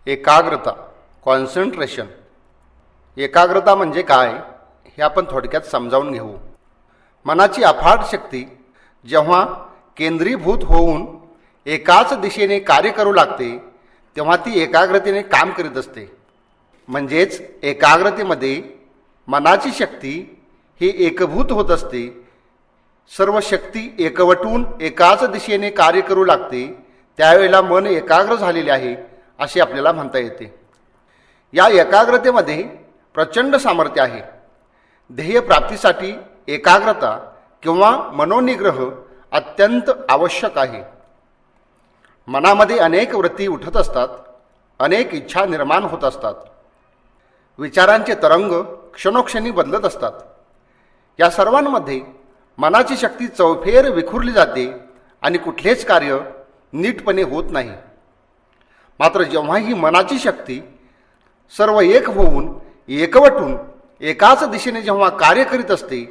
एकाग्रता, कॉन्सन्ट्रेशन. एकाग्रता म्हणजे काय हे आपण थोडक्यात समजावून घेऊ. मनाची अफाट शक्ती जेव्हा केंद्रीभूत होऊन एकाच दिशेने कार्य करू लागते तेव्हा ती एकाग्रतेने काम करीत असते. म्हणजेच एकाग्रतेमध्ये मनाची शक्ती ही एकभूत होत असते. सर्व शक्ती एकवटून एकाच दिशेने कार्य करू लागते. त्यावेळेला मन एकाग्र झालेले आहे असे आपल्याला म्हणता येते. या एकाग्रतेमध्ये प्रचंड सामर्थ्य आहे. ध्येयप्राप्तीसाठी एकाग्रता किंवा मनोनिग्रह अत्यंत आवश्यक आहे. मनामध्ये अनेक वृत्ती उठत असतात, अनेक इच्छा निर्माण होत असतात. विचारांचे तरंग क्षणोक्षणी बदलत असतात. या सर्वांमध्ये मनाची शक्ती चौफेर विखुरली जाते आणि कुठलेच कार्य नीटपणे होत नाही. मात्र जेव्हा ही मनाची शक्ती सर्व एक होऊन एकवटून एकाच दिशेने जेव्हा कार्य करीत असते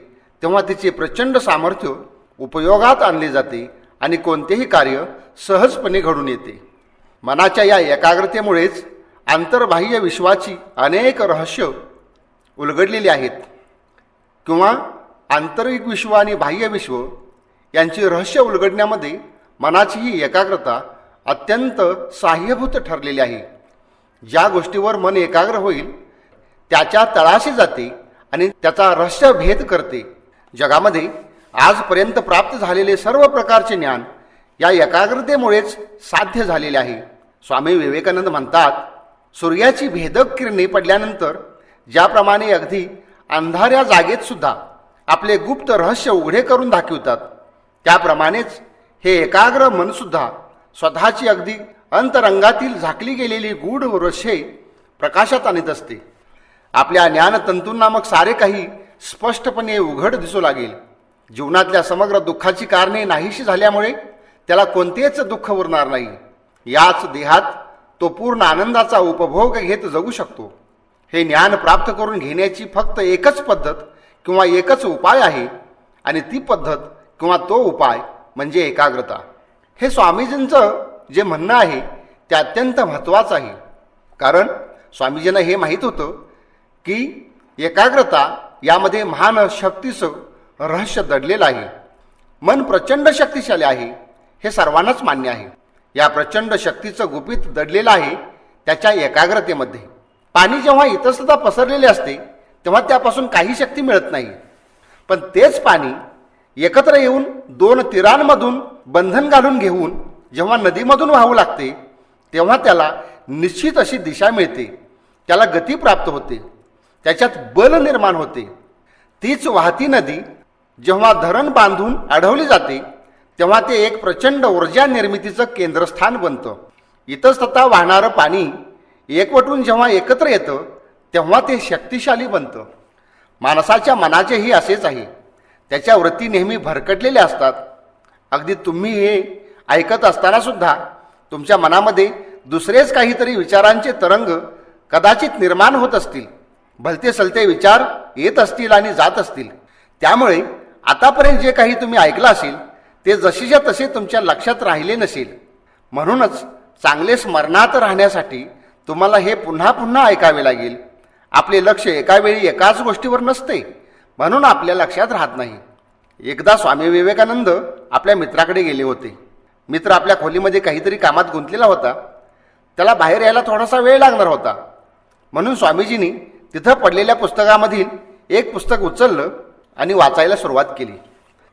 तेव्हा तिचे प्रचंड सामर्थ्य उपयोगात आणले जाते आणि कोणतेही कार्य सहजपणे घडून येते. मनाच्या या एकाग्रतेमुळेच आंतरबाह्य विश्वाची अनेक रहस्य उलगडलेली आहेत किंवा आंतरिक विश्व आणि बाह्य विश्व यांची रहस्य उलगडण्यामध्ये मनाची ही एकाग्रता अत्यंत सहाय्यभूत ठरलेली आहे. ज्या गोष्टीवर मन एकाग्र होईल त्याच्या तळाशी जाते आणि त्याचा रहस्यभेद करते. जगामध्ये आजपर्यंत प्राप्त झालेले सर्व प्रकारचे ज्ञान या एकाग्रतेमुळेच साध्य झालेले आहे. स्वामी विवेकानंद म्हणतात, सूर्याची भेदक किरणे पडल्यानंतर ज्याप्रमाणे अगदी अंधाऱ्या जागेत सुद्धा आपले गुप्त रहस्य उघडे करून दाखवतात, त्याप्रमाणेच हे एकाग्र मनसुद्धा स्वतःची अगदी अंतरंगातील झाकली गेलेली गूढ रहस्ये प्रकाशात आणत असते. आपल्या ज्ञानतंतू नामक सारे काही स्पष्टपणे उघड दिसू लागेल. जीवनातल्या समग्र दुःखाची कारणे नाहीशी झाल्यामुळे त्याला कोणतेच दुःख उरणार नाही. याच देहात तो पूर्ण आनंदाचा उपभोग घेत जगू शकतो. हे ज्ञान प्राप्त करून घेण्याची फक्त एकच पद्धत किंवा एकच उपाय आहे आणि ती पद्धत किंवा तो उपाय म्हणजे एकाग्रता. हे स्वामीजींचं जे म्हणणं आहे ते अत्यंत महत्त्वाचं आहे. कारण स्वामीजींना हे माहीत होतं की एकाग्रता यामध्ये महान शक्तीचं रहस्य दडलेलं आहे. मन प्रचंड शक्तिशाली आहे हे सर्वांनाच मान्य आहे. या प्रचंड शक्तीचं गुपित दडलेलं आहे त्याच्या एकाग्रतेमध्ये. पाणी जेव्हा इतस्ततः पसरलेले असते तेव्हा त्यापासून काही शक्ती मिळत नाही. पण तेच पाणी एकत्र येऊन दोन तीरांमधून बंधन घालून घेऊन जेव्हा नदीमधून वाहू लागते तेव्हा त्याला निश्चित अशी दिशा मिळते, त्याला गती प्राप्त होते, त्याच्यात बल निर्माण होते. तीच वाहती नदी जेव्हा धरण बांधून अडवली जाते तेव्हा ते एक प्रचंड ऊर्जा निर्मितीचं केंद्रस्थान बनतं. इतस्ततः वाहणारं पाणी एकवटून जेव्हा एकत्र येतं तेव्हा ते शक्तिशाली बनतं. माणसाच्या मनाचेही असेच आहे. त्याच्या वृत्ती नेहमी भरकटलेल्या असतात. अगदी तुम्ही हे ऐकत असताना सुद्धा तुमच्या मनामध्ये दुसरेच काहीतरी विचारांचे तरंग कदाचित निर्माण होत असतील. भलते सलते विचार येत असतील आणि जात असतील. त्यामुळे आतापर्यंत जे काही तुम्ही ऐकलं असेल ते जशीच्या तसे तुमच्या लक्षात राहिले नसेल. म्हणूनच चांगले स्मरणात राहण्यासाठी तुम्हाला हे पुन्हा पुन्हा ऐकावे लागेल. आपले लक्ष एकावेळी एकाच गोष्टीवर नसते म्हणून आपल्या लक्षात राहत नाही. एकदा स्वामी विवेकानंद आपल्या मित्राकडे गेले होते. मित्र आपल्या खोलीमध्ये काहीतरी कामात गुंतलेला होता. त्याला बाहेर यायला थोडासा वेळ लागणार होता. म्हणून स्वामीजींनी तिथं पडलेल्या पुस्तकामधील एक पुस्तक उचललं आणि वाचायला सुरुवात केली.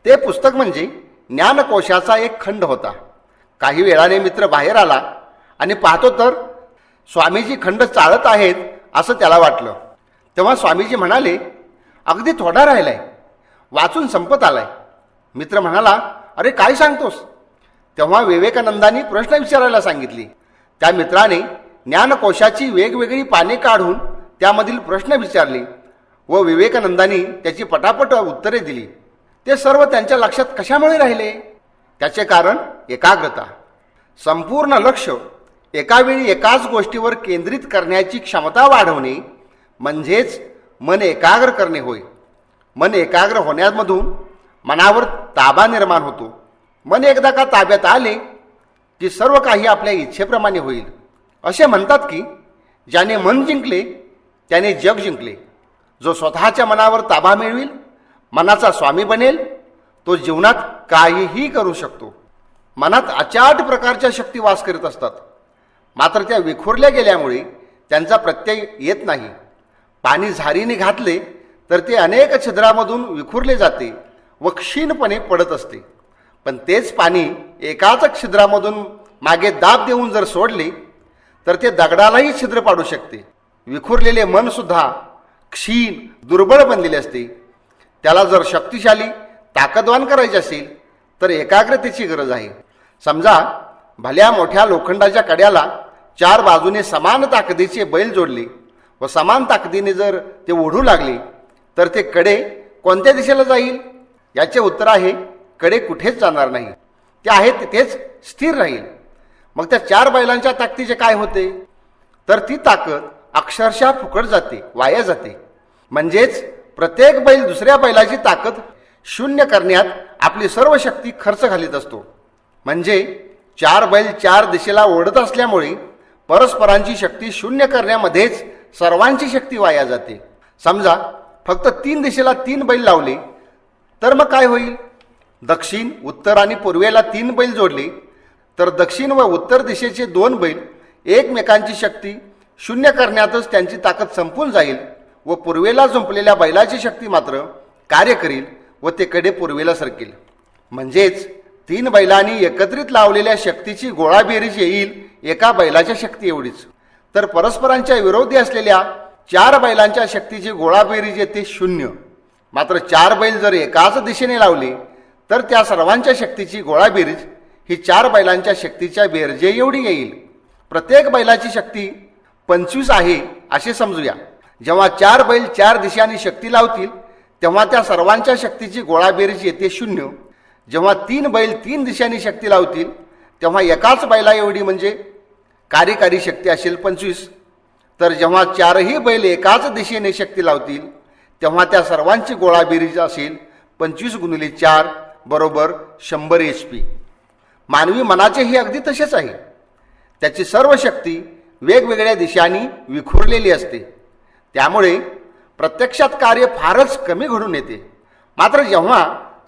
ते पुस्तक म्हणजे ज्ञानकोशाचा एक खंड होता. काही वेळाने मित्र बाहेर आला आणि पाहतो तर स्वामीजी खंड चाळत आहेत असं त्याला वाटलं. तेव्हा स्वामीजी म्हणाले, अगदी थोडा राहिलाय, वाचून संपत आलाय. मित्र म्हणाला, अरे काय सांगतोस? तेव्हा विवेकानंदांनी प्रश्न विचारायला सांगितली. त्या मित्राने ज्ञानकोशाची वेगवेगळी पाने काढून त्यामधील प्रश्न विचारले व विवेकानंदांनी त्याची पटापट उत्तरे दिली. ते सर्व त्यांच्या लक्षात कशामुळे राहिले? त्याचे कारण एकाग्रता. संपूर्ण लक्ष एकावेळी एकाच गोष्टीवर केंद्रित करण्याची क्षमता वाढवणे म्हणजेच मन एकाग्र करणे होय. मन एकाग्र होण्यामधून मनावर ताबा निर्माण होतो. मन एकदा का ताब्यात आले की सर्व काही आपल्या इच्छेप्रमाणे होईल. असे म्हणतात की ज्याने मन जिंकले त्याने जग जिंकले. जो स्वतःच्या मनावर ताबा मिळविल, मनाचा स्वामी बनेल, तो जीवनात काहीही करू शकतो. मनात अचाट प्रकारच्या शक्ती वास करीत असतात, मात्र त्या विखुरल्या गेल्यामुळे त्यांचा प्रत्यय येत नाही. पाणी झारीने घातले तर ते अनेक छिद्रामधून विखुरले जाते व क्षीणपणे पडत असते. पण तेच पाणी एकाच छिद्रामधून मागे दाब देऊन जर सोडले तर ते दगडालाही छिद्र पाडू शकते. विखुरलेले मन सुद्धा क्षीण दुर्बळ बनलेले असते. त्याला जर शक्तिशाली ताकदवान करायचे असेल तर एकाग्रतेची गरज आहे. समजा भल्या मोठ्या लोखंडाच्या कड्याला 4 बाजूने समान ताकदीचे बैल जोडले व समान ताकदीने जर ते ओढू लागले तर ते कडे कोणत्या दिशेला जाईल? याचे उत्तर आहे, कडे कुठेच जाणार नाही, ते आहे तिथेच स्थिर राहील. मग त्या 4 बैलांच्या ताकदीचे काय होते? तर ती ताकद अक्षरशः फुकट जाते, वाया जाते. म्हणजेच प्रत्येक बैल दुसऱ्या बैलाची ताकद शून्य करण्यात आपली सर्व शक्ती खर्च घालीत असतो. म्हणजे 4 बैल 4 दिशेला ओढत असल्यामुळे परस्परांची शक्ती शून्य करण्यामध्येच सर्वांची शक्ती वाया जाते. समजा फक्त 3 दिशेला 3 बैल लावले तर मग काय होईल? दक्षिण, उत्तर आणि पूर्वेला 3 बैल जोडले तर दक्षिण व उत्तर दिशेचे 2 बैल एकमेकांची शक्ती शून्य करण्यातच त्यांची ताकद संपून जाईल व पूर्वेला झुंपलेल्या बैलाची शक्ती मात्र कार्य करील व ते कडे पूर्वेला सरकेल. म्हणजेच 3 बैलांनी एकत्रित लावलेल्या शक्तीची गोळाबेरीज येईल एका बैलाच्या शक्ती एवढीच. तर परस्परांच्या विरोधी असलेल्या 4 बैलांच्या शक्तीची गोळाबेरीज येते 0. मात्र 4 बैल जर एकाच दिशेने लावले तर त्या सर्वांच्या शक्तीची गोळाबेरीज ही 4 बैलांच्या शक्तीच्या बेरजे एवढी येईल. प्रत्येक बैलाची शक्ती 25 आहे असे समजूया. जेव्हा 4 बैल 4 दिशांनी शक्ती लावतील तेव्हा त्या सर्वांच्या शक्तीची गोळाबेरीज येते 0. जेव्हा 3 बैल 3 दिशांनी शक्ती लावतील तेव्हा एकाच बैला एवढी म्हणजे कार्यकारी शक्ती असेल 25. तर जेव्हा 4ही बैल एकाच दिशेने शक्ती लावतील तेव्हा त्या सर्वांची गोळाबेरीज असेल 25 गुणिले 4 बरोबर 100 HP. मानवी मनाचेही अगदी तसेच आहे. त्याची सर्व शक्ती वेगवेगळ्या दिशांनी विखुरलेली असते. त्यामुळे प्रत्यक्षात कार्य फारच कमी घडून येते. मात्र जेव्हा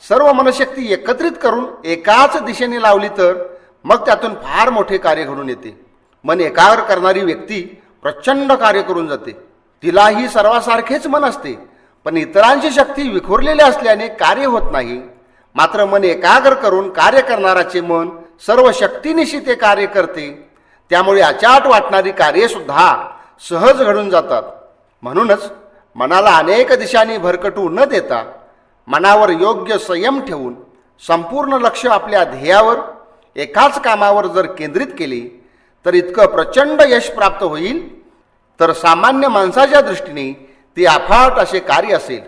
सर्व मनशक्ती एकत्रित करून एकाच दिशेने लावली तर मग त्यातून फार मोठे कार्य घडून येते. मन एकाग्र करणारी व्यक्ती प्रचंड कार्य करून जाते. तिलाही सर्वासारखेच मन असते, पण इतरांची शक्ती विखुरलेली असल्याने कार्य होत नाही. मात्र मन एकाग्र करून कार्य करणाराचे मन सर्व शक्तीनिशी ते कार्य करते. त्यामुळे अचाट वाटणारी कार्ये सुद्धा सहज घडून जातात. म्हणूनच मनाला अनेक दिशांनी भरकटू न देता मनावर योग्य संयम ठेवून संपूर्ण लक्ष आपल्या ध्येयावर एकाच कामावर जर केंद्रित केले तर इतकं प्रचंड यश प्राप्त होईल तर सामान्य माणसाच्या दृष्टीने ते अफाट असे कार्य असेल.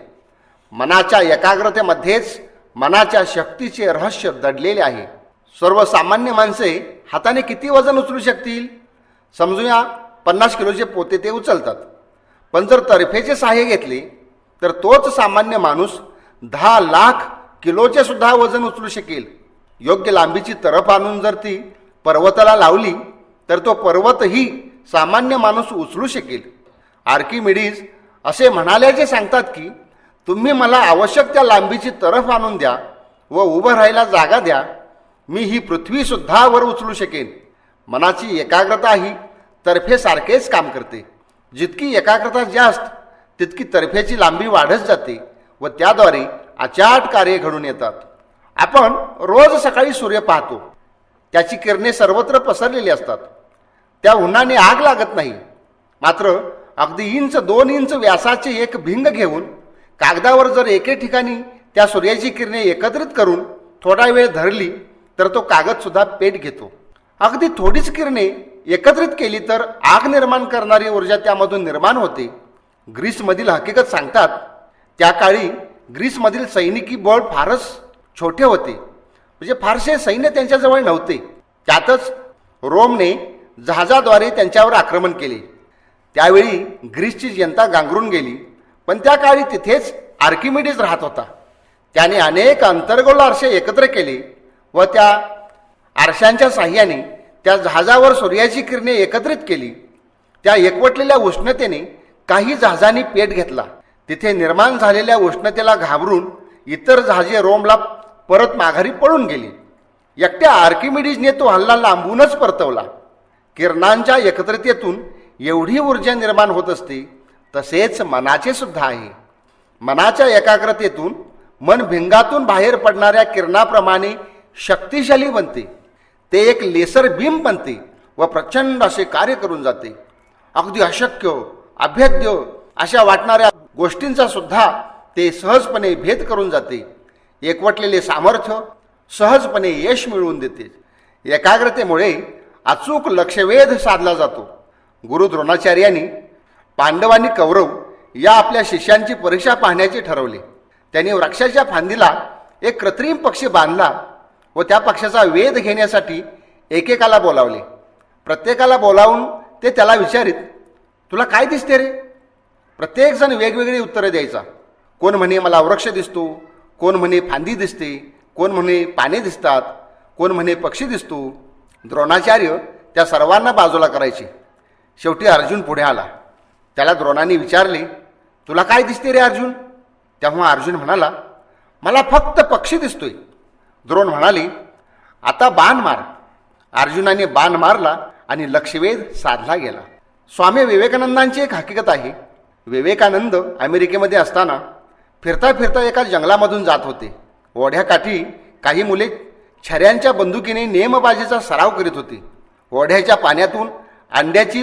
मनाच्या एकाग्रतेमध्येच मनाच्या शक्तीचे रहस्य दडलेले आहे. सर्वसामान्य माणसे हाताने किती वजन उचलू शकतील? समजूया 50 किलोचे पोते ते उचलतात. पण जर तर्फेचे सहाय्य घेतले तर तोच सामान्य माणूस 10 लाख किलोचे सुद्धा वजन उचलू शकेल. योग्य लांबीची तरफ आणून जर ती पर्वताला लावली तर तो पर्वतही सामान्य माणूस उचलू शकेल. आर्किमिडीज असे म्हणाल्याचे सांगतात की तुम्ही मला आवश्यक त्या लांबीची तरफ आणून द्या व उभं राहायला जागा द्या, मी ही पृथ्वीसुद्धा वर उचलू शकेन. मनाची एकाग्रता ही तर्फेसारखेच काम करते. जितकी एकाग्रता जास्त तितकी तर्फेची लांबी वाढत जाते व त्याद्वारे अचाट कार्य घडून येतात. आपण रोज सकाळी सूर्य पाहतो. त्याची किरणे सर्वत्र पसरलेली असतात. त्या उन्हाने आग लागत नाही. मात्र अगदी 1-2 इंच व्यासाचे एक भिंग घेऊन कागदावर जर एके ठिकाणी त्या सूर्याची किरणे एकत्रित करून थोडा वेळ धरली तर तो कागदसुद्धा पेट घेतो. अगदी थोडीच किरणे एकत्रित केली तर आग निर्माण करणारी ऊर्जा त्यामधून निर्माण होते. ग्रीसमधील हकीकत सांगतात त्या काळी ग्रीसमधील सैनिकी बळ फारच छोटे होते, म्हणजे फारसे सैन्य त्यांच्याजवळ नव्हते. त्यातच रोमने जहाजाद्वारे त्यांच्यावर आक्रमण केले. त्यावेळी ग्रीसची जनता गांगरून गेली. पण त्या काळी तिथेच आर्किमिडीज राहत होता. त्याने अनेक अंतर्गोल आरसे एकत्र केले व त्या आरशांच्या साह्याने त्या जहाजावर सूर्याची किरणे एकत्रित केली. त्या एकवटलेल्या उष्णतेने काही जहाजांनी पेट घेतला. तिथे निर्माण झालेल्या उष्णतेला घाबरून इतर जहाजे रोमला परत माघारी पळून गेली. एकट्या आर्किमिडीजने तो हल्ला लांबूनच परतवला. किरणांच्या एकत्रिततेतून एवढी ऊर्जा निर्माण होत असते, तसेच मनाचे सुद्धा आहे. मनाच्या एकाग्रतेतून मन भिंगातून बाहेर पडणाऱ्या किरणाप्रमाणे शक्तिशाली बनते. ते एक लेसर बीम बनते व प्रचंड असे कार्य करून जाते. अगदी अशक्य, अभेद्य अशा वाटणाऱ्या गोष्टींचा सुद्धा ते सहजपणे भेद करून जाते. एकवटलेले सामर्थ्य सहजपणे यश मिळवून देते. एकाग्रतेमुळे अचूक लक्षवेध साधला जातो. गुरु द्रोणाचार्यांनी पांडवांनी कौरव या आपल्या शिष्यांची परीक्षा पाहण्याचे ठरवले. त्यांनी वृक्षाच्या फांदीला एक कृत्रिम पक्षी बांधला व त्या पक्षाचा वेध घेण्यासाठी एकेकाला बोलावले. प्रत्येकाला बोलावून ते त्याला विचारित, तुला काय दिसते रे? प्रत्येकजण वेगवेगळी उत्तरे द्यायचा. कोण म्हणे मला वृक्ष दिसतो, कोण म्हणे फांदी दिसते, कोण म्हणे पाने दिसतात, कोण म्हणे पक्षी दिसतो. द्रोणाचार्य त्या सर्वांना बाजूला करायचे. शेवटी अर्जुन पुढे आला. त्याला द्रोणाने विचारले, तुला काय दिसते रे अर्जुन? तेव्हा अर्जुन म्हणाला, मला फक्त पक्षी दिसतोय. द्रोण म्हणाले, आता बाण मार. अर्जुनाने बाण मारला आणि लक्षवेध साधला गेला. स्वामी विवेकानंदांची एक हकीकत आहे. विवेकानंद अमेरिकेमध्ये असताना फिरता फिरता एका जंगलामधून जात होते. ओढ्याकाठी काही मुले छऱ्यांच्या बंदुकीने नेमबाजीचा सराव करीत होती. ओढ्याच्या पाण्यातून अंड्याची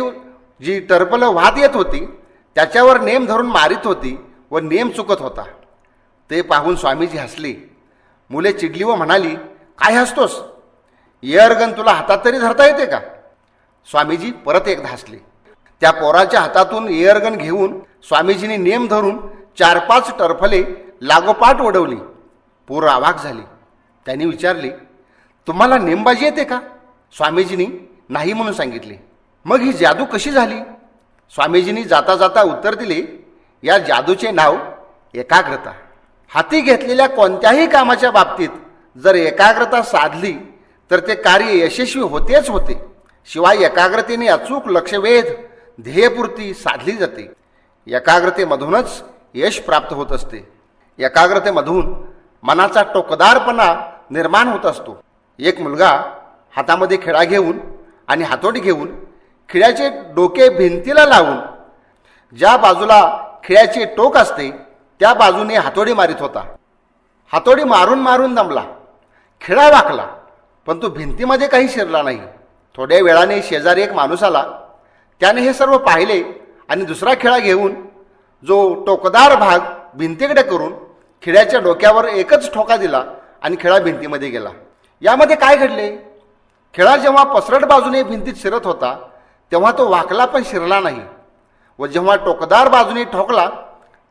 जी टरपलं वाहत येत होती त्याच्यावर नेम धरून मारित होती व नेम चुकत होता. ते पाहून स्वामीजी हसले. मुले चिडली व म्हणाली, काय हसतोस? एअरगन तुला हातात तरी धरता येते का? स्वामीजी परत एकदा हसले. त्या पोराच्या हातातून एअरगन घेऊन स्वामीजींनी नेम धरून 4-5 टरफले लागोपाठ उडवली. पोरं अवाक झाली. त्यांनी विचारले, तुम्हाला नेमबाजी येते का? स्वामीजींनी नाही म्हणून सांगितले. मग ही जादू कशी झाली? स्वामीजींनी जाता जाता उत्तर दिले, या जादूचे नाव एकाग्रता. हाती घेतलेल्या कोणत्याही कामाच्या बाबतीत जर एकाग्रता साधली तर ते कार्य यशस्वी होतेच होते. शिवाय एकाग्रतेने अचूक लक्षवेध ध्येयपूर्ती साधली जाते. एकाग्रतेमधूनच यश प्राप्त होत असते. एकाग्रतेमधून मनाचा टोकदारपणा निर्माण होत असतो. एक मुलगा हातामध्ये खिळा घेऊन आणि हातोडी घेऊन खिळ्याचे डोके भिंतीला लावून ज्या बाजूला खिळ्याचे टोक असते त्या बाजूने हातोडी मारित होता. हातोडी मारून मारून दमला. खिळा वाकला, पण तो भिंतीमध्ये काही शिरला नाही. थोड्या वेळाने शेजारी एक माणूस आला. त्याने हे सर्व पाहिले आणि दुसरा खिळा घेऊन जो टोकदार भाग भिंतीकडे करून खिळ्याच्या डोक्यावर एकच ठोका दिला आणि खिळा भिंतीमध्ये गेला. यामध्ये काय घडले? खिळा जेव्हा पसरट बाजूने भिंतीत शिरत होता तेव्हा तो वाकला पण शिरला नाही, व जेव्हा टोकदार बाजूने ठोकला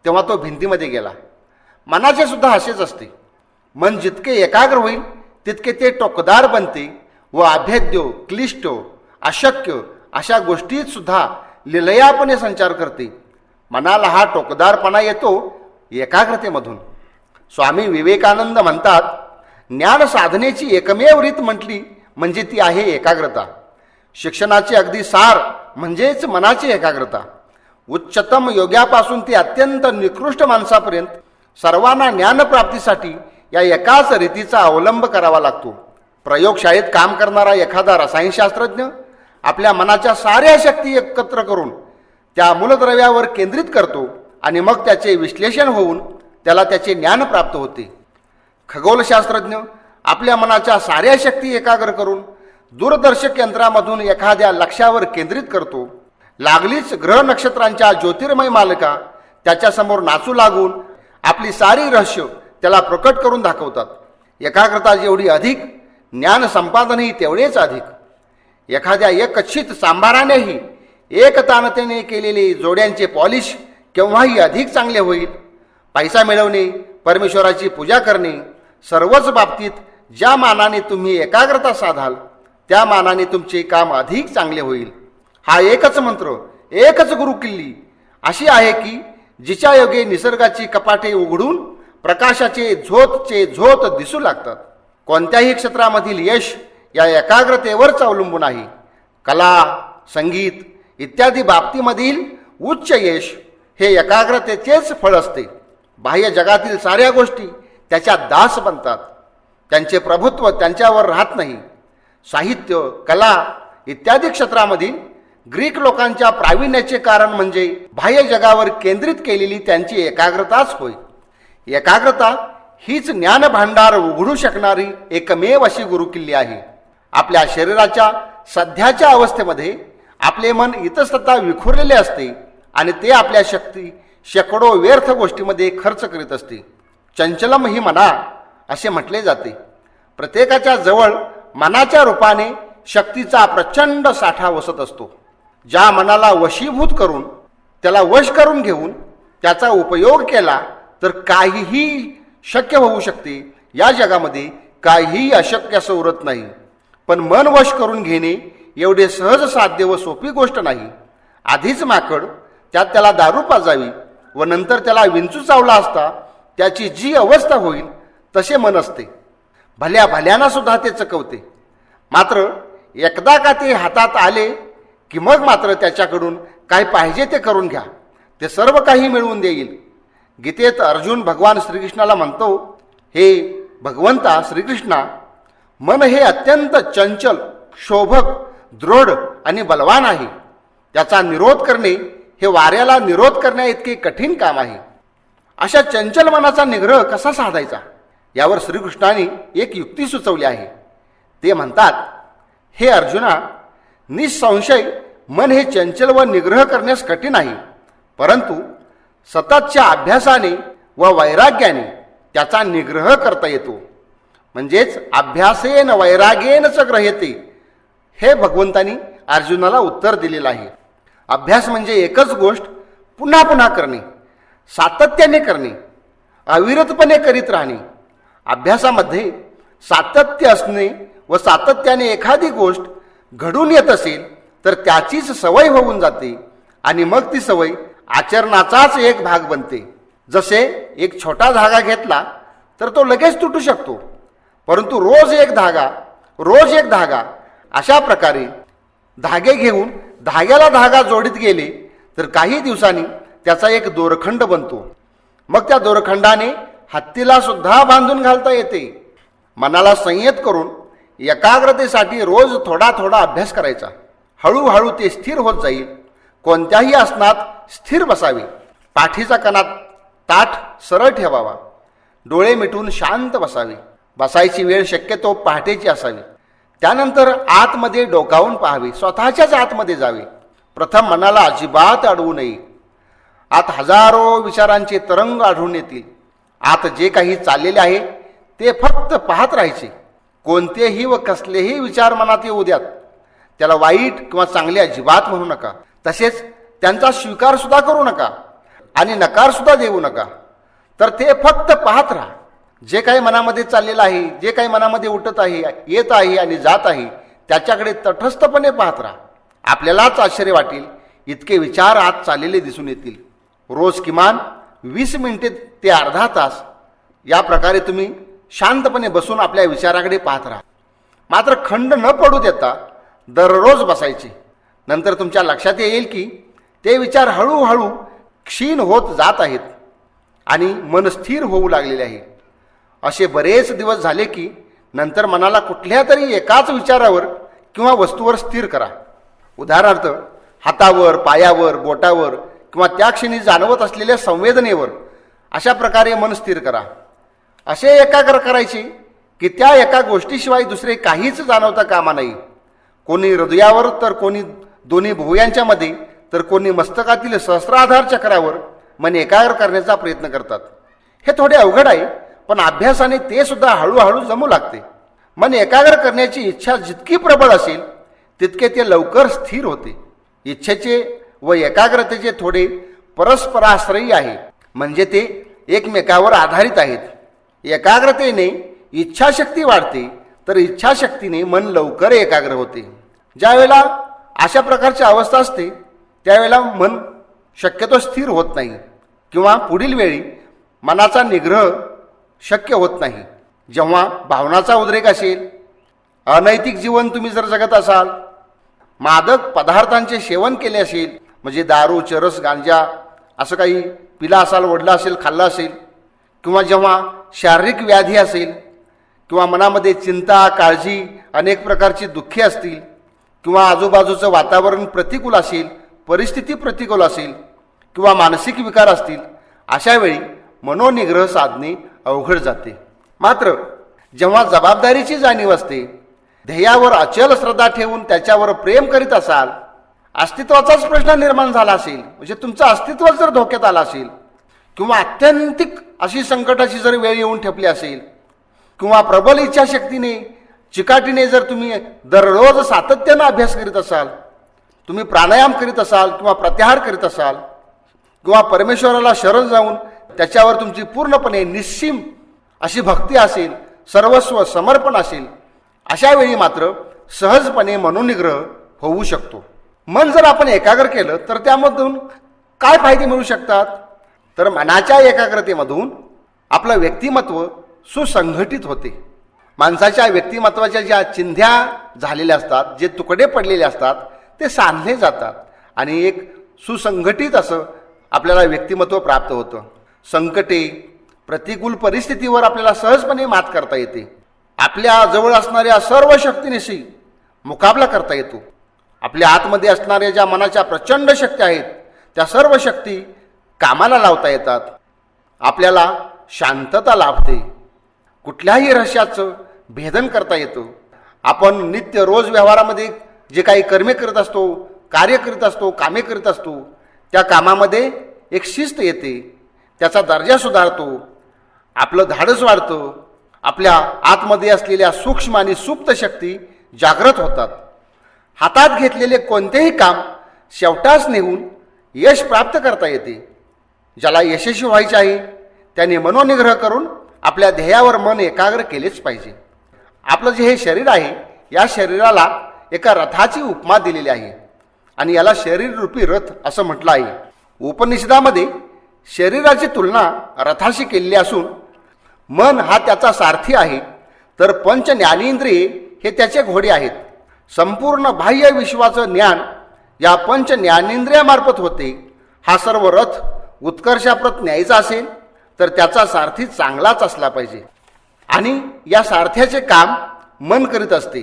तेव्हा तो भिंतीमध्ये गेला. मनाचे सुद्धा असेच असते. मन जितके एकाग्र होईल तितके ते टोकदार बनते व अभेद्य, क्लिष्ट, अशक्य अशा गोष्टीत सुद्धा लिलयापणे संचार करते. मनाला हा टोकदारपणा येतो एकाग्रतेमधून. स्वामी विवेकानंद म्हणतात, ज्ञान साधनेची एकमेव रीत म्हटली म्हणजे ती आहे एकाग्रता. शिक्षणाचे अगदी सार म्हणजेच मनाची एकाग्रता. उच्चतम योग्यापासून ते अत्यंत निकृष्ट माणसापर्यंत सर्वांना ज्ञानप्राप्तीसाठी या एकाच रीतीचा अवलंब करावा लागतो. प्रयोगशाळेत काम करणारा एखादा रसायनशास्त्रज्ञ आपल्या मनाच्या साऱ्या शक्ती एकत्र करून त्या मूलद्रव्यावर केंद्रित करतो आणि मग त्याचे विश्लेषण होऊन त्याला त्याचे ज्ञान प्राप्त होते. खगोलशास्त्रज्ञ आपल्या मनाच्या साऱ्या शक्ती एकाग्र करून दूरदर्शक यंत्रामधून एखाद्या लक्ष्यावर केंद्रित करतो. लागलीच ग्रह नक्षत्रांच्या ज्योतिर्मय मालका त्याच्यासमोर नाचू लागून आपली सारी रहस्य त्याला प्रकट करून दाखवतात. एकाग्रता जेवढी अधिक, ज्ञान संपादनही तेवढेच अधिक. एखाद्या एकचित सांबारानेही एकतानतेने केलेले जोड्यांचे पॉलिश केव्हाही अधिक चांगले होईल. पैसा मिळवणे, परमेश्वराची पूजा करणे, सर्वच बाबतीत ज्या मानाने तुम्ही एकाग्रता साधाल त्या मानाने तुमचे काम अधिक चांगले होईल. हा एकच मंत्र, एकच गुरुकिल्ली अशी आहे की जिच्या योगे निसर्गाची कपाटे उघडून प्रकाशाचे झोतचे झोत दिसू लागतात. कोणत्याही क्षेत्रामधील यश या एकाग्रतेवरच अवलंबून आहे. कला, संगीत इत्यादी बाबतीमधील उच्च यश हे एकाग्रतेचेच फळ असते. बाह्य जगातील साऱ्या गोष्टी त्याच्या दास बनतात. त्यांचे प्रभुत्व त्यांच्यावर राहत नाही. साहित्य, कला इत्यादी क्षेत्रामधील ग्रीक लोकांच्या प्रावीण्याचे कारण म्हणजे बाह्य जगावर केंद्रित केलेली त्यांची एकाग्रताच होय. एकाग्रता हीच ज्ञानभांडार उघडू शकणारी एकमेव अशी गुरुकिल्ली आहे. आपल्या शरीराच्या सध्याच्या अवस्थेमध्ये आपले मन इतस्ततः विखुरलेले असते आणि ते आपल्या शक्ती शेकडो व्यर्थ गोष्टीमध्ये खर्च करीत असते. चंचलम ही मना असे म्हटले जाते. प्रत्येकाच्या जवळ मनाच्या रूपाने शक्तीचा प्रचंड साठा वसत असतो. ज्या मनाला वशीभूत करून त्याला वश करून घेऊन त्याचा उपयोग केला तर काहीही शक्य होऊ शकते. या जगामध्ये काहीही अशक्य असं उरत नाही. पण मन वश करून घेणे एवढे सहज साध्य व सोपी गोष्ट नाही. आधीच माकड त्यात त्याला दारू पाजावी व नंतर त्याला विंचू चावला असता त्याची जी अवस्था होईल तसे मन असते. भल्या भल्याना सुद्धा ते चकवते. मात्र एकदा का ते हातात आले की मग मात्र त्याच्याकडून काय पाहिजे ते करून घ्या, ते सर्व काही मिळवून देईल. गीतेत अर्जुन भगवान श्रीकृष्णाला म्हणतो, हे भगवंता श्रीकृष्णा, मन हे अत्यंत चंचल, शोभक, दृढ आणि बलवान आहे. त्याचा निरोध करणे हे वाऱ्याला निरोध करण्या इतके कठीण काम आहे. अशा चंचल मनाचा निग्रह कसा साधायचा यावर श्रीकृष्णाने एक युक्ती सुचवली आहे. ते म्हणतात, हे अर्जुना, निसंशय मन हे चंचल व निग्रह करण्यास कठीण आहे, परंतु सततच्या अभ्यासाने व वैराग्याने त्याचा निग्रह करता येतो. म्हणजेच अभ्यासेन वैराग्येन च ग्रह्यते, हे भगवंतांनी अर्जुनाला उत्तर दिलेलं आहे. अभ्यास म्हणजे एकच गोष्ट पुन्हा पुन्हा करणे, सातत्याने करणे, अविरतपणे करीत राहणे. अभ्यासामध्ये सातत्य असणे व सातत्याने एखादी गोष्ट घडून येत असेल तर त्याचीच सवय होऊन जाते आणि मग ती सवय आचरणाचाच एक भाग बनते. जसे एक छोटा धागा घेतला तर तो लगेच तुटू शकतो, परंतु रोज एक धागा अशा प्रकारे धागे घेऊन धाग्याला धागा जोडीत गेले तर काही दिवसांनी त्याचा एक दोरखंड बनतो. मग त्या दोरखंडाने हत्तीला सुद्धा बांधून घालता येते. मनाला संयत करून एकाग्रतेसाठी रोज थोडा थोडा अभ्यास करायचा. हळूहळू ते स्थिर होत जाईल. कोणत्याही आसनात स्थिर बसावे. पाठीचा कणात ताठ सरळ ठेवावा. डोळे मिटून शांत बसावे. बसायची वेळ शक्यतो पहाटेची असावी. त्यानंतर आतमध्ये डोकावून पाहावे, स्वतःच्याच आतमध्ये जावे. प्रथम मनाला अजिबात अडवू नये. आत हजारो विचारांचे तरंग आढळून येतील. आत जे काही चाललेले आहे ते फक्त पाहत राहायचे. कोणतेही व कसलेही विचार मनात येऊ द्यात. त्याला वाईट किंवा चांगले अजिबात म्हणू नका. तसेच त्यांचा स्वीकार सुद्धा करू नका आणि नकार सुद्धा देऊ नका. तर ते फक्त पाहत राहा. जे काही मनामध्ये चाललेलं आहे, जे काही मनामध्ये उठत आहे, येत आहे आणि जात आहे, त्याच्याकडे तटस्थपणे पाहत राहा. आपल्यालाच आश्चर्य वाटेल इतके विचार आत चाललेले दिसून येतील. रोज किमान 20 मिनिटे ते अर्धा तास या प्रकारे तुम्ही शांतपणे बसून आपल्या विचाराकडे पाहत राहा. मात्र खंड न पडू देता दररोज बसायचे. नंतर तुमच्या लक्षात येईल की ते विचार हळूहळू क्षीण होत जात आहेत आणि मन स्थिर होऊ लागलेले आहे. असे बरेच दिवस झाले की नंतर मनाला कुठल्या तरी एकाच विचारावर किंवा वस्तूवर स्थिर करा. उदाहरणार्थ हातावर, पायावर, बोटावर किंवा त्या क्षणी जाणवत असलेल्या संवेदनेवर अशा प्रकारे मन स्थिर करा. असे एकाग्र करायचे की त्या एका गोष्टीशिवाय दुसरे काहीच जाणवता कामा नाही. कोणी हृदयावर तर कोणी दोन्ही भुवयांच्या मध्ये तर कोणी मस्तकातील सहस्राधार चक्रावर मन एकाग्र करण्याचा प्रयत्न करतात. हे थोडे अवघड आहे, पण अभ्यासाने ते सुद्धा हळूहळू जमू लागते. मन एकाग्र करण्याची इच्छा जितकी प्रबळ असेल तितके ते लवकर स्थिर होते. इच्छेचे व एकाग्रतेचे थोडे परस्पराश्रयी आहे, म्हणजे ते एकमेकावर आधारित आहेत. एकाग्रतेने इच्छाशक्ती वाढते तर इच्छाशक्तीने मन लवकर एकाग्र होते. ज्यावेळेला अशा प्रकारची अवस्था असते त्यावेळेला मन शक्यतो स्थिर होत नाही किंवा पुढील वेळी मनाचा निग्रह शक्य होत नाही. जेव्हा भावनाचा उद्रेक असेल अनैतिक जीवन तुम्ही जर जगत असाल, मादक पदार्थांचे सेवन केले असेल, म्हणजे दारू, चरस, गांजा असं काही पिला असाल, ओढला असेल, खाल्ला असेल, किंवा जेव्हा शारीरिक व्याधी असेल किंवा मनामध्ये चिंता, काळजी, अनेक प्रकारची दुःखे असतील, किंवा आजूबाजूचं वातावरण प्रतिकूल असेल, परिस्थिती प्रतिकूल असेल, किंवा मानसिक विकार असतील, अशा वेळी मनोनिग्रह साधणे अवघड जाते. मात्र जेव्हा जबाबदारीची जाणीव असते, ध्येयावर अचल श्रद्धा ठेवून त्याच्यावर प्रेम करीत असाल, अस्तित्वाचाच प्रश्न निर्माण झाला असेल, म्हणजे तुमचं अस्तित्व जर धोक्यात आलं असेल, किंवा अत्यंतिक अशी संकटाची जर वेळ येऊन ठेपली असेल, किंवा प्रबल इच्छाशक्तीने, चिकाटीने जर तुम्ही दररोज सातत्यानं अभ्यास करीत असाल, तुम्ही प्राणायाम करीत असाल, किंवा प्रत्याहार करीत असाल, किंवा परमेश्वराला शरण जाऊन त्याच्यावर तुमची पूर्णपणे निस्सीम अशी भक्ती असेल, सर्वस्व समर्पण असेल, अशा वेळी मात्र सहजपणे मनोनिग्रह होऊ शकतो. मन जर आपण एकाग्र केलं तर त्यामधून काय फायदे मिळू शकतात? तर मनाच्या एकाग्रतेमधून आपलं व्यक्तिमत्व सुसंघटित होते. माणसाच्या व्यक्तिमत्वाच्या ज्या चिंध्या झालेल्या असतात, जे तुकडे पडलेले असतात, ते सांधले जातात आणि एक सुसंघटित असं आपल्याला व्यक्तिमत्व प्राप्त होतं. संकटे, प्रतिकूल परिस्थितीवर आपल्याला सहजपणे मात करता येते. आपल्या जवळ असणाऱ्या सर्व शक्तीनिशी मुकाबला करता येतो. आपल्या आतमध्ये असणाऱ्या ज्या मनाच्या प्रचंड शक्ती आहेत, त्या सर्व शक्ती कामाला लावता येतात. आपल्याला शांतता लाभते. कुठल्याही रहस्याचं भेदन करता येतं. आपण नित्य रोज व्यवहारामध्ये जे काही कर्मे करत असतो, कार्य करीत असतो, कामे करीत असतो, त्या कामामध्ये एक शिस्त येते. त्याचा दर्जा सुधारतो. आपलं धाडस वाढतं. आपल्या आतमध्ये असलेल्या सूक्ष्म आणि सुप्त शक्ती जागृत होतात. हातात घेतलेले कोणतेही काम शेवटास नेऊन यश प्राप्त करता येते. ज्याला यशस्वी व्हायचे आहे त्याने मनोनिग्रह करून आपल्या ध्येयावर मन एकाग्र केलेच पाहिजे. आपलं जे हे शरीर आहे, या शरीराला एका रथाची उपमा दिलेली आहे आणि याला शरीररूपी रथ असं म्हटलं आहे. उपनिषदामध्ये शरीराची तुलना रथाशी केलेली असून मन हा त्याचा सारथी आहे, तर पंच ज्ञानेंद्रिये हे त्याचे घोडे आहेत. संपूर्ण बाह्य विश्वाचं ज्ञान या पंच ज्ञानेंद्रियामार्फत होते. हा सर्व रथ उत्कर्षाप्रत न्यायचा असेल तर त्याचा सारथी चांगलाच असला पाहिजे आणि या सारथ्याचे काम मन करीत असते.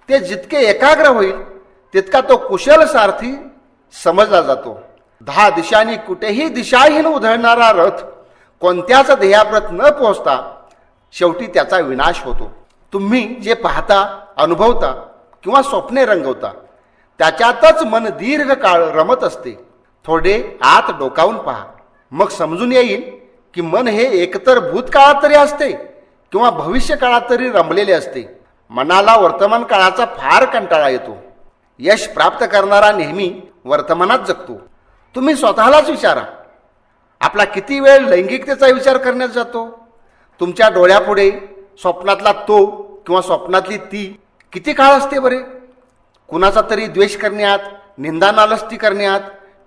ते जितके एकाग्र होईल तितका तो कुशल सारथी समजला जातो. 10 दिशांनी कुठेही दिशाहीन उधळणारा रथ कोणत्याच ध्येयाप्रत न पोहोचता शेवटी त्याचा विनाश होतो. तुम्ही जे पाहता, अनुभवता किंवा स्वप्ने रंगवता त्याच्यातच मन दीर्घ काळ रमत असते. थोडे आत डोकावून पहा, मग समजून येईल की मन हे एकतर भूतकाळात तरी असते किंवा भविष्य काळात तरी रमलेले असते. मनाला वर्तमान काळाचा फार कंटाळा येतो. यश प्राप्त करणारा नेहमी वर्तमानात जगतो. तुम्ही स्वतःलाच विचारा, आपला किती वेळ लैंगिकतेचा विचार करण्यात जातो? तुमच्या डोळ्यापुढे स्वप्नातला तो किंवा स्वप्नातली ती किती काळ असते बरे? कुणाचा तरी द्वेष करण्यात, निंदा नालस्ती करण्यात,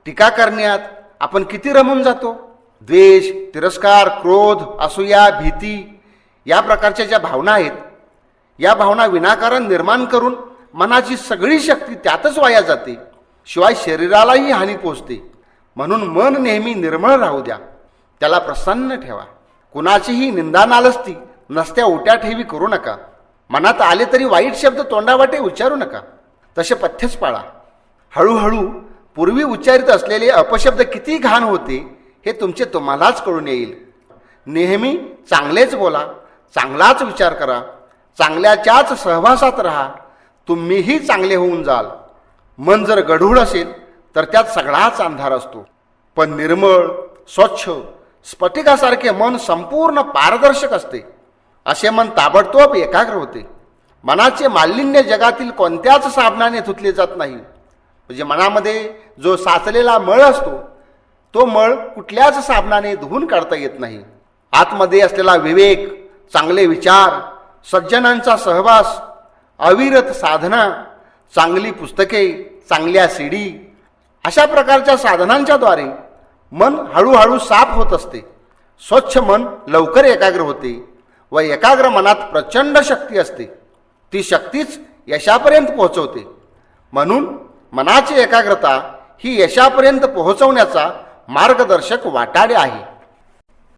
टीका करण्यात आपण किती रमून जातो. द्वेष, तिरस्कार, क्रोध, असूया, भीती या प्रकारच्या ज्या भावना आहेत, या भावना विनाकारण निर्माण करून मनाची सगळी शक्ती त्यातच वाया जाते. शिवाय शरीरालाही हानी पोचते. म्हणून मन नेहमी निर्मळ राहू द्या. त्याला प्रसन्न ठेवा. कुणाचीही निंदा नालस्ती नसत्या उट्या ठेवी करू नका. मनात आले तरी वाईट शब्द तोंडावाटे उच्चारू नका. तसे पथ्यच पाळा. हळूहळू पूर्वी उच्चारित असलेले अपशब्द किती घाण होते हे तुमचे तुम्हालाच कळून येईल. नेहमी चांगलेच बोला, चांगलाच विचार करा, चांगल्याच्याच सहवासात राहा. तुम्हीही चांगले होऊन जाल. मन जर गढूळ असेल तर त्यात सगळाच अंधार असतो. पण निर्मळ, स्वच्छ, स्फटिकासारखे मन संपूर्ण पारदर्शक असते. असे मन ताबडतोब एकाग्र होते. मनाचे मालिन्य जगातील कोणत्याच साबणाने धुतले जात नाही. म्हणजे मनामध्ये जो साचलेला मळ असतो तो मळ कुठल्याच साबणाने धुवून काढता येत नाही. आतमध्ये असलेला विवेक, चांगले विचार, सज्जनांचा सहवास, अविरत साधना, चांगली पुस्तके, चांगल्या सीडी अशा प्रकारच्या साधनांच्याद्वारे मन हळूहळू साफ होत असते. स्वच्छ मन लवकर एकाग्र होते व एकाग्र मनात प्रचंड शक्ती असते. ती शक्तीच यशापर्यंत पोहोचवते. म्हणून मनाची एकाग्रता ही यशापर्यंत पोहोचवण्याचा मार्गदर्शक वाटाडे आहे.